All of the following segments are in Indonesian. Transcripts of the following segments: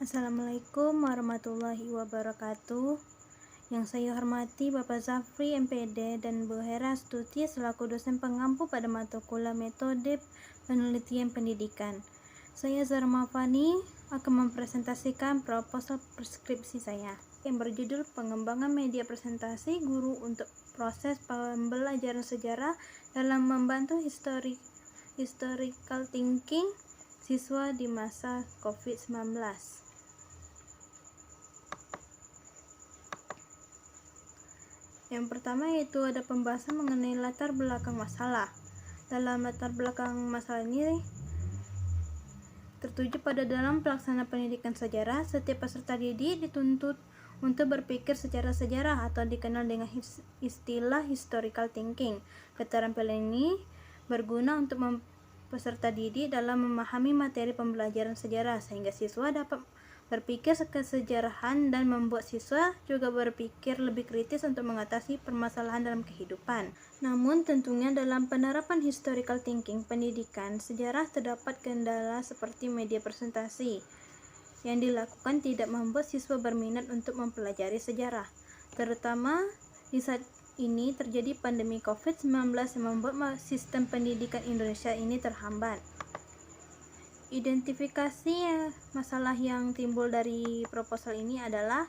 Assalamualaikum warahmatullahi wabarakatuh. Yang saya hormati Bapak Zafri MPD dan Bu Hera Astuti selaku dosen pengampu pada mata kuliah metode penelitian pendidikan. Saya Zarma Fani akan mempresentasikan proposal preskripsi saya yang berjudul Pengembangan Media Presentasi Guru untuk Proses Pembelajaran Sejarah dalam Membantu Historical Thinking Siswa di Masa COVID-19. Yang pertama yaitu ada pembahasan mengenai latar belakang masalah. Dalam latar belakang masalah ini tertuju pada dalam pelaksana pendidikan sejarah, setiap peserta didik dituntut untuk berpikir secara sejarah atau dikenal dengan istilah historical thinking. Keterampilan ini berguna untuk peserta didik dalam memahami materi pembelajaran sejarah sehingga siswa dapat berpikir kesejarahan dan membuat siswa juga berpikir lebih kritis untuk mengatasi permasalahan dalam kehidupan. Namun tentunya dalam penerapan historical thinking pendidikan sejarah terdapat kendala seperti media presentasi yang dilakukan tidak membuat siswa berminat untuk mempelajari sejarah. Terutama di saat ini terjadi pandemi COVID-19 yang membuat sistem pendidikan Indonesia ini terhambat. Identifikasi masalah yang timbul dari proposal ini adalah: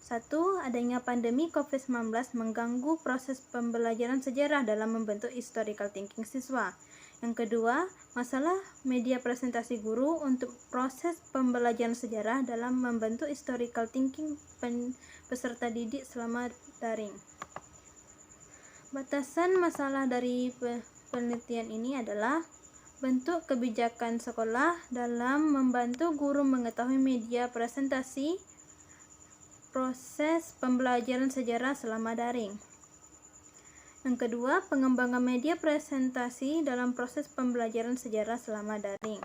1. Adanya pandemi COVID-19 mengganggu proses pembelajaran sejarah dalam membentuk historical thinking siswa. Yang kedua, masalah media presentasi guru untuk proses pembelajaran sejarah dalam membentuk historical thinking peserta didik selama daring. Batasan masalah dari penelitian ini adalah bentuk kebijakan sekolah dalam membantu guru mengetahui media presentasi proses pembelajaran sejarah selama daring. Yang kedua, pengembangan media presentasi dalam proses pembelajaran sejarah selama daring.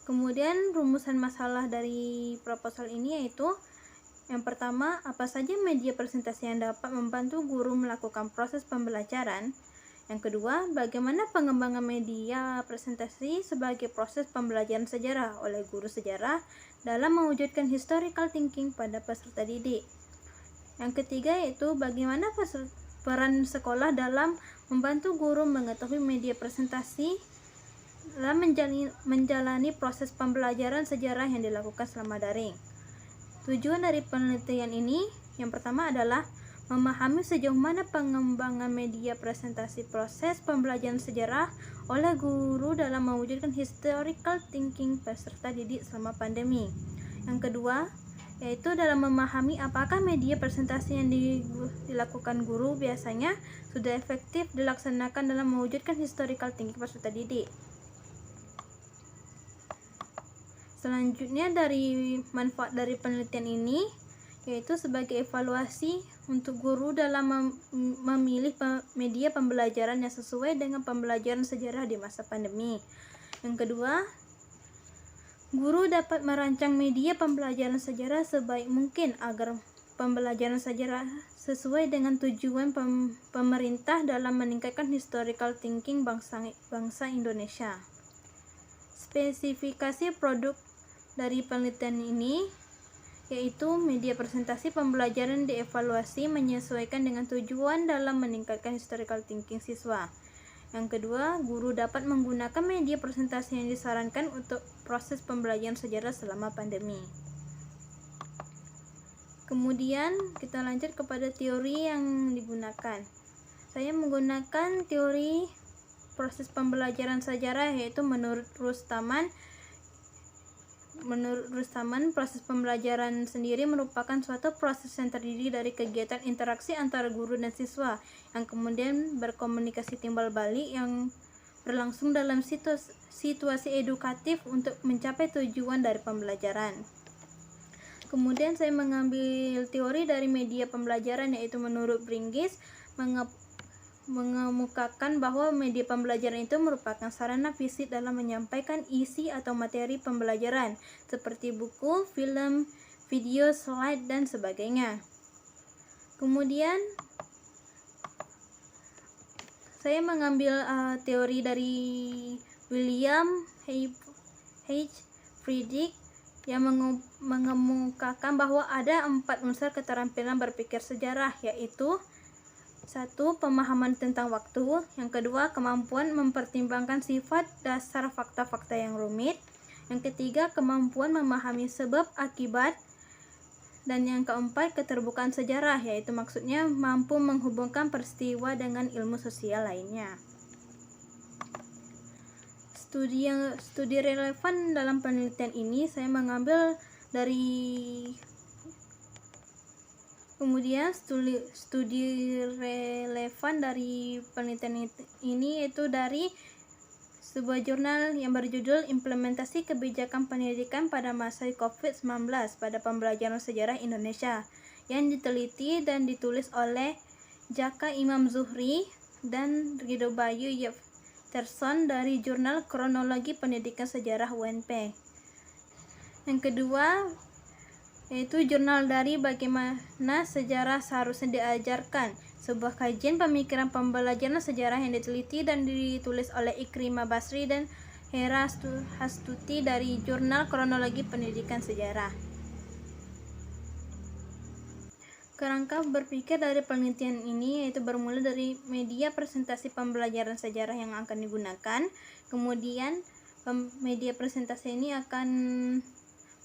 Kemudian rumusan masalah dari proposal ini yaitu: yang pertama, apa saja media presentasi yang dapat membantu guru melakukan proses pembelajaran? Yang kedua, bagaimana pengembangan media presentasi sebagai proses pembelajaran sejarah oleh guru sejarah dalam mewujudkan historical thinking pada peserta didik? Yang ketiga yaitu bagaimana peran sekolah dalam membantu guru mengetahui media presentasi dalam menjalani proses pembelajaran sejarah yang dilakukan selama daring. Tujuan dari penelitian ini yang pertama adalah memahami sejauh mana pengembangan media presentasi proses pembelajaran sejarah oleh guru dalam mewujudkan historical thinking peserta didik selama pandemi. Yang kedua, yaitu dalam memahami apakah media presentasi yang dilakukan guru biasanya sudah efektif dilaksanakan dalam mewujudkan historical thinking peserta didik. Selanjutnya dari manfaat dari penelitian ini yaitu sebagai evaluasi untuk guru dalam memilih media pembelajaran yang sesuai dengan pembelajaran sejarah di masa pandemi. Yang kedua, guru dapat merancang media pembelajaran sejarah sebaik mungkin agar pembelajaran sejarah sesuai dengan tujuan pemerintah dalam meningkatkan historical thinking bangsa Indonesia. Spesifikasi produk dari penelitian ini yaitu media presentasi pembelajaran dievaluasi menyesuaikan dengan tujuan dalam meningkatkan historical thinking siswa. Yang kedua, guru dapat menggunakan media presentasi yang disarankan untuk proses pembelajaran sejarah selama pandemi. Kemudian kita lanjut kepada teori yang digunakan. Saya menggunakan teori proses pembelajaran sejarah yaitu menurut Rustaman. Menurut Rustaman, proses pembelajaran sendiri merupakan suatu proses yang terdiri dari kegiatan interaksi antara guru dan siswa yang kemudian berkomunikasi timbal balik yang berlangsung dalam situasi edukatif untuk mencapai tujuan dari pembelajaran. Kemudian saya mengambil teori dari media pembelajaran yaitu menurut Bringgis mengemukakan bahwa media pembelajaran itu merupakan sarana fisik dalam menyampaikan isi atau materi pembelajaran seperti buku, film, video, slide, dan sebagainya. Kemudian saya mengambil teori dari William H. Friedrich yang mengemukakan bahwa ada 4 unsur keterampilan berpikir sejarah, yaitu 1. Pemahaman tentang waktu. Yang kedua, kemampuan mempertimbangkan sifat dasar fakta-fakta yang rumit. Yang ketiga, kemampuan memahami sebab akibat. Dan yang keempat, keterbukaan sejarah, yaitu maksudnya mampu menghubungkan peristiwa dengan ilmu sosial lainnya. Studi relevan dalam penelitian ini saya mengambil dari studi relevan dari penelitian ini yaitu dari sebuah jurnal yang berjudul Implementasi Kebijakan Pendidikan pada Masa COVID-19 pada Pembelajaran Sejarah Indonesia, yang diteliti dan ditulis oleh Jaka Imam Zuhri dan Ridho Bayu Yefterson dari Jurnal Kronologi Pendidikan Sejarah UNP. Yang kedua yaitu jurnal dari Bagaimana Sejarah Seharusnya Diajarkan, sebuah kajian pemikiran pembelajaran sejarah yang diteliti dan ditulis oleh Ikrimah Basri dan Hera Hastuti dari Jurnal Kronologi Pendidikan Sejarah. Kerangka berpikir dari penelitian ini yaitu bermula dari media presentasi pembelajaran sejarah yang akan digunakan. Kemudian media presentasi ini akan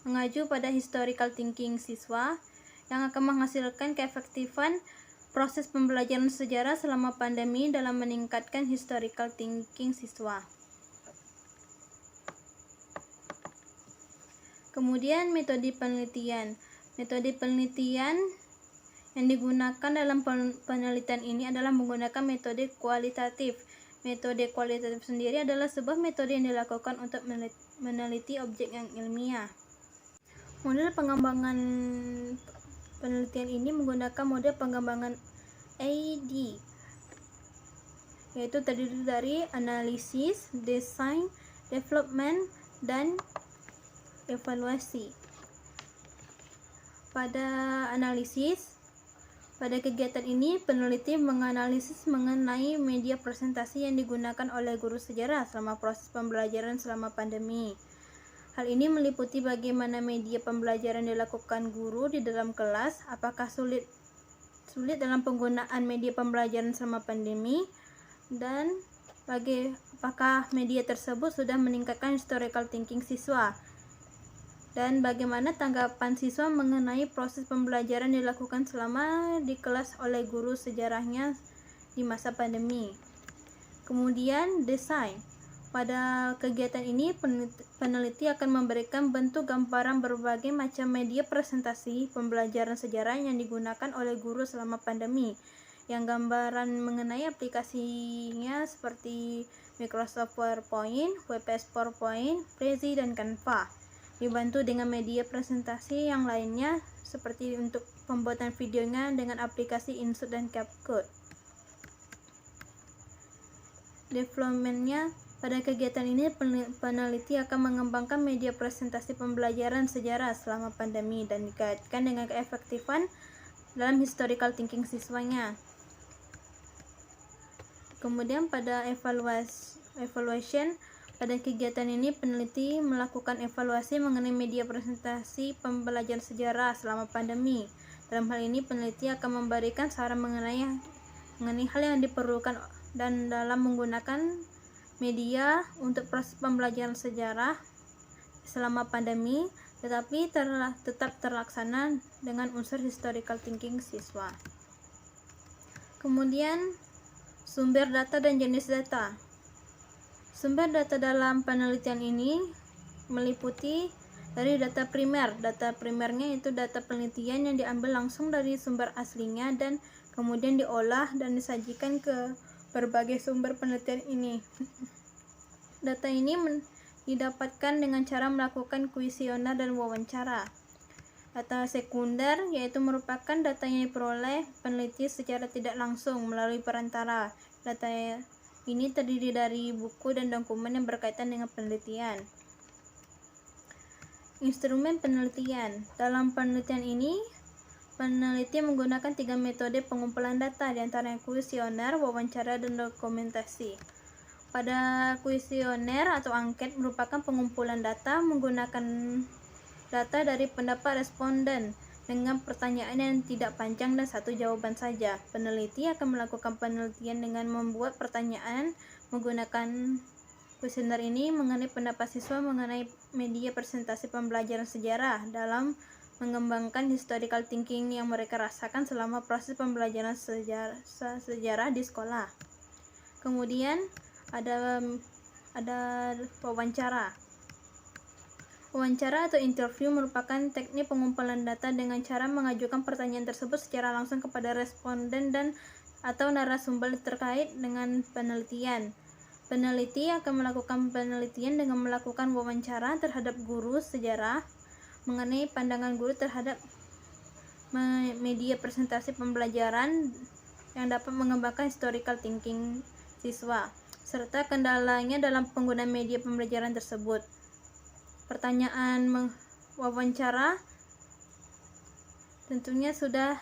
mengacu pada historical thinking siswa yang akan menghasilkan keefektifan proses pembelajaran sejarah selama pandemi dalam meningkatkan historical thinking siswa. Kemudian metode penelitian. Metode penelitian yang digunakan dalam penelitian ini adalah menggunakan metode kualitatif. Metode kualitatif sendiri adalah sebuah metode yang dilakukan untuk meneliti objek yang ilmiah. Model pengembangan penelitian ini menggunakan model pengembangan AD, yaitu terdiri dari analisis, desain, development, dan evaluasi. Pada kegiatan ini, peneliti menganalisis mengenai media presentasi yang digunakan oleh guru sejarah selama proses pembelajaran selama pandemi. Hal ini meliputi bagaimana media pembelajaran dilakukan guru di dalam kelas, apakah sulit dalam penggunaan media pembelajaran selama pandemi, dan apakah media tersebut sudah meningkatkan historical thinking siswa, dan bagaimana tanggapan siswa mengenai proses pembelajaran dilakukan selama di kelas oleh guru sejarahnya di masa pandemi. Kemudian desain. Pada kegiatan ini, peneliti akan memberikan bentuk gambaran berbagai macam media presentasi pembelajaran sejarah yang digunakan oleh guru selama pandemi, yang gambaran mengenai aplikasinya seperti Microsoft PowerPoint, WPS PowerPoint, Prezi, dan Canva, dibantu dengan media presentasi yang lainnya seperti untuk pembuatan videonya dengan aplikasi InShot dan CapCut. Development-nya. Pada kegiatan ini, peneliti akan mengembangkan media presentasi pembelajaran sejarah selama pandemi dan dikaitkan dengan keefektifan dalam historical thinking siswanya. Kemudian pada evaluation, pada kegiatan ini peneliti melakukan evaluasi mengenai media presentasi pembelajaran sejarah selama pandemi. Dalam hal ini, peneliti akan memberikan saran mengenai hal yang diperlukan dan dalam menggunakan media untuk proses pembelajaran sejarah selama pandemi, tetapi tetap terlaksana dengan unsur historical thinking siswa. Kemudian sumber data dan jenis data. Sumber data dalam penelitian ini meliputi dari data primer. Data primernya itu data penelitian yang diambil langsung dari sumber aslinya dan kemudian diolah dan disajikan ke berbagai sumber penelitian ini. Data ini didapatkan dengan cara melakukan kuesioner dan wawancara. Data sekunder yaitu merupakan data yang diperoleh peneliti secara tidak langsung melalui perantara. Data ini terdiri dari buku dan dokumen yang berkaitan dengan penelitian. Instrumen penelitian. Dalam penelitian ini, peneliti menggunakan 3 metode pengumpulan data, diantaranya kuesioner, wawancara, dan dokumentasi. Pada kuesioner atau angket merupakan pengumpulan data menggunakan data dari pendapat responden dengan pertanyaan yang tidak panjang dan satu jawaban saja. Peneliti akan melakukan penelitian dengan membuat pertanyaan menggunakan kuesioner ini mengenai pendapat siswa mengenai media presentasi pembelajaran sejarah dalam mengembangkan historical thinking yang mereka rasakan selama proses pembelajaran sejarah di sekolah. Kemudian ada wawancara. Wawancara atau interview merupakan teknik pengumpulan data dengan cara mengajukan pertanyaan tersebut secara langsung kepada responden dan atau narasumber terkait dengan penelitian. Peneliti akan melakukan penelitian dengan melakukan wawancara terhadap guru sejarah mengenai pandangan guru terhadap media presentasi pembelajaran yang dapat mengembangkan historical thinking siswa, serta kendalanya dalam penggunaan media pembelajaran tersebut. Pertanyaan wawancara tentunya sudah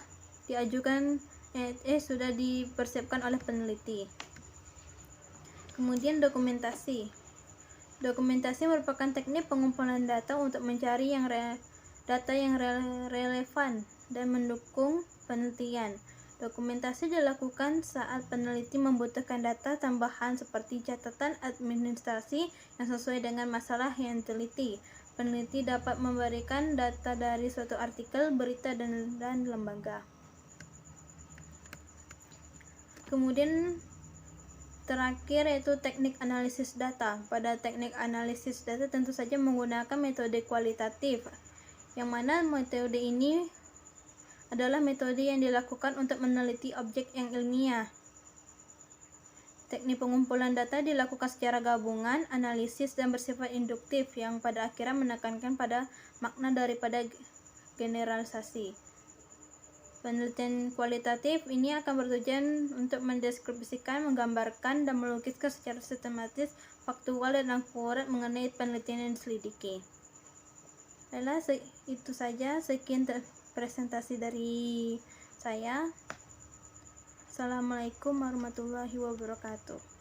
sudah dipersiapkan oleh peneliti. Kemudian dokumentasi. Dokumentasi merupakan teknik pengumpulan data untuk mencari data yang relevan dan mendukung penelitian. Dokumentasi dilakukan saat peneliti membutuhkan data tambahan seperti catatan administrasi yang sesuai dengan masalah yang diteliti. Peneliti dapat memberikan data dari suatu artikel, berita, dan lembaga. Kemudian terakhir yaitu teknik analisis data. Pada teknik analisis data tentu saja menggunakan metode kualitatif, yang mana metode ini adalah metode yang dilakukan untuk meneliti objek yang ilmiah. Teknik pengumpulan data dilakukan secara gabungan, analisis, dan bersifat induktif yang pada akhirnya menekankan pada makna daripada generalisasi. Penelitian kualitatif ini akan bertujuan untuk mendeskripsikan, menggambarkan, dan melukiskan secara sistematis, faktual, dan akurat mengenai penelitian yang diselidiki. Baiklah, itu saja. Sekian presentasi dari saya. Assalamualaikum warahmatullahi wabarakatuh.